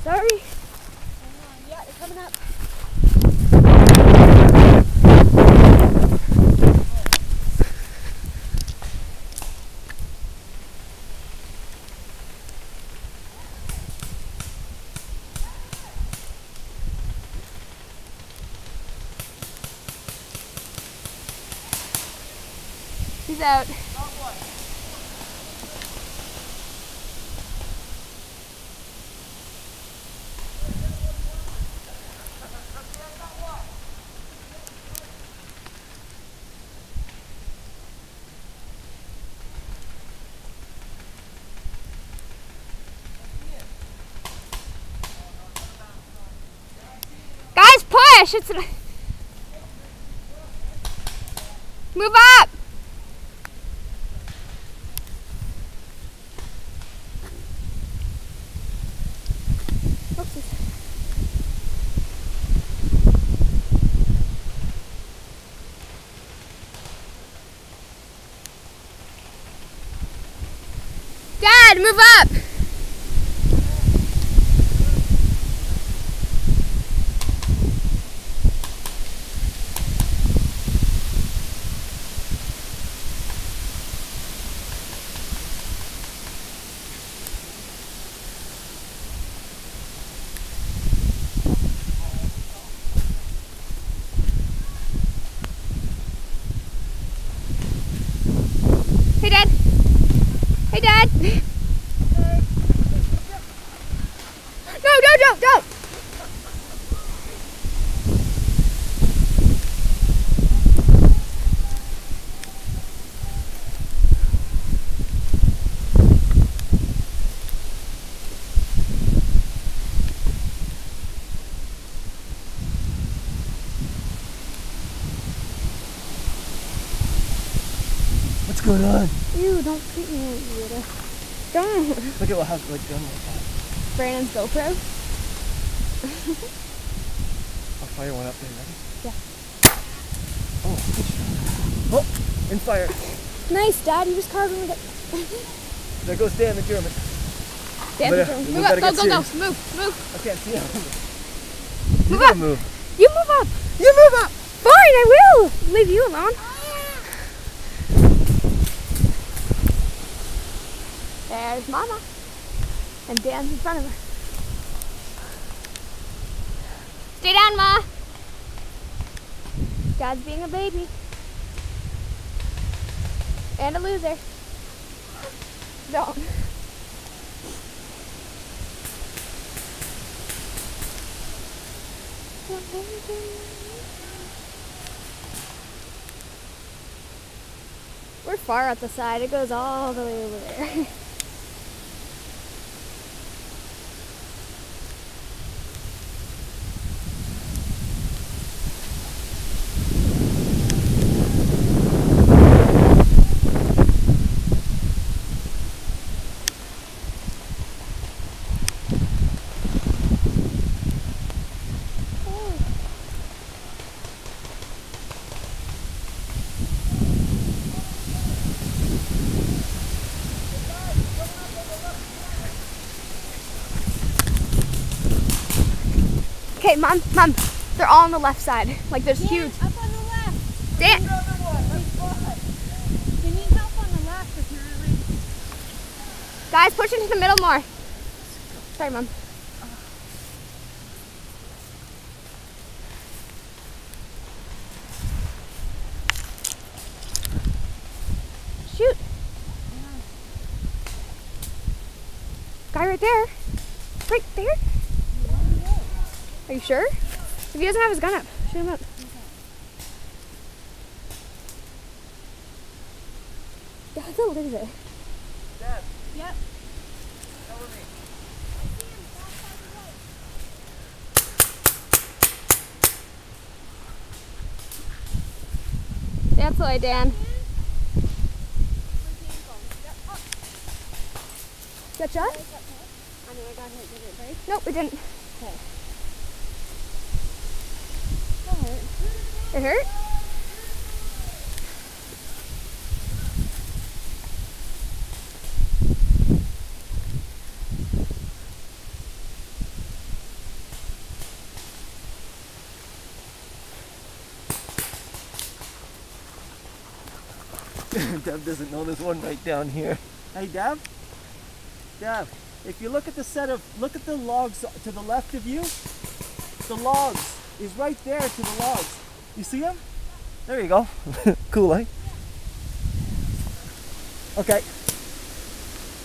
Sorry. Yeah, they're coming up. He's out. Guys, push! It's move up! Dad, move up! Hey, Dad. Hey, Dad. No, don't. What's going on? Ew, don't treat me like you would. Don't. Look at what happened. Like, gun like that. Brandon's GoPro. I'll fire one up there, ready? Yeah. Oh, good shot. Oh, and fire. Nice, Dad. You just carved him with it. There goes Dan the German. Dan the German. Move up. Go. Move. I can't see him. Move up. Move. You move up. You move up. Fine, I will. Leave you alone. There's Mama. And Dan's in front of her. Stay down, Ma. Dad's being a baby. And a loser. Don't. We're far out the side. It goes all the way over there. Okay, Mom, they're all on the left side. Like there's huge. Up on the left. Dan. You need help on the left apparently. Guys, push into the middle more. Sorry, Mom. Shoot. Guy right there. Right there. Are you sure? If he doesn't have his gun up, shoot him up. That's a loser. Dad. Yep. Cover me. That's the way, Dan. Got shot? I know I got hit. Did it break? Nope, it didn't. Okay. It hurt? Deb doesn't know there's one right down here. Hey, Deb? Deb, if you look at the logs to the left of you, the logs is right there to the logs. You see them? There you go. Cool, eh? Okay.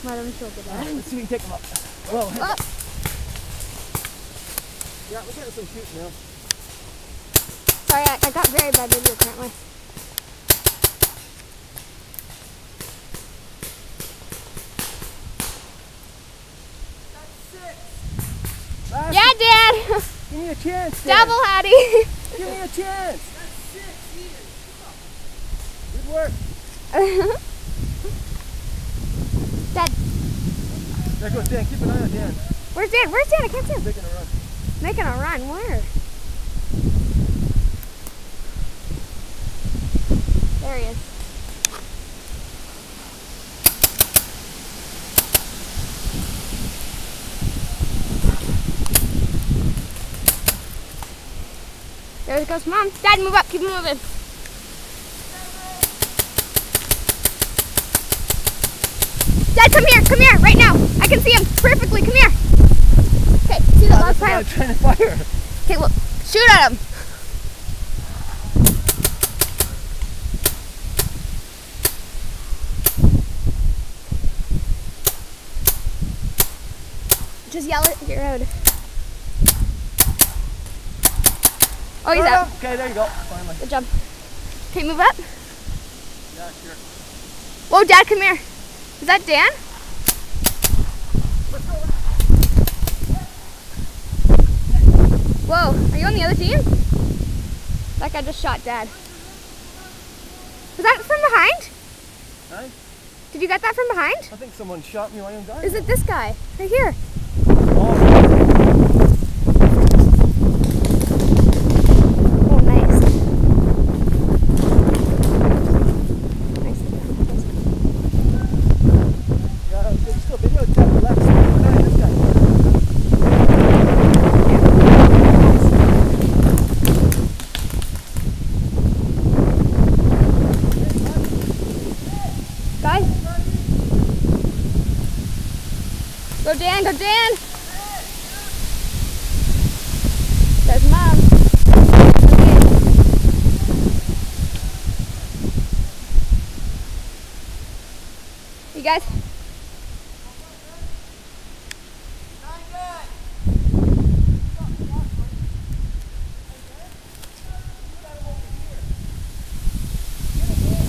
Madam Shoulder. Let's see if we can take them up. Whoa. Oh. Yeah, we're getting some shooting now. Sorry, I got very bad video apparently. Last Yeah, Dad! Give me a chance, Dad. Double Hattie! Give me a chance. Good work. Dad, There goes Dan. Keep an eye on Dan. where's Dan? Where's Dan? I can't see him. Making a run. Making a run. Where? There he is. There he goes, Mom. Dad, move up. Keep moving. Dad, come here, right now. I can see him perfectly. Come here. Okay, see that last pile? Trying to fire. Okay, well, shoot at him. Just yell at your road. Oh, he's out. Okay, there you go. Finally. Good job. Okay, move up. Yeah, sure. Whoa, Dad, come here. Is that Dan? Let's go. Whoa, are you on the other team? That guy just shot Dad. Was that from behind? Huh? Did you get that from behind? I think someone shot me while I'm dying. Is it this guy? Right here. Oh, Oh, nice. Nice. yeah, there's still video tap left. Hey, this guy. Guys. Go Dan, go Dan. There's Mom. Okay. You guys.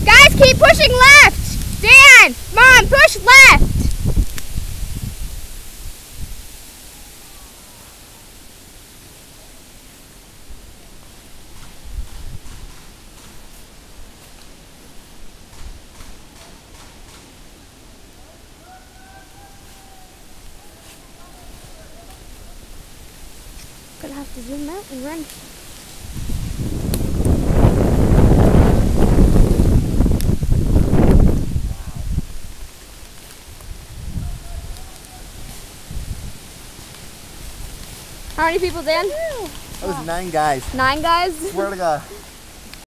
Guys, keep pushing left. Dan, Mom, push left. Gonna have to zoom out and run. How many people, Dan? That was 9 guys. 9 guys? Swear to God.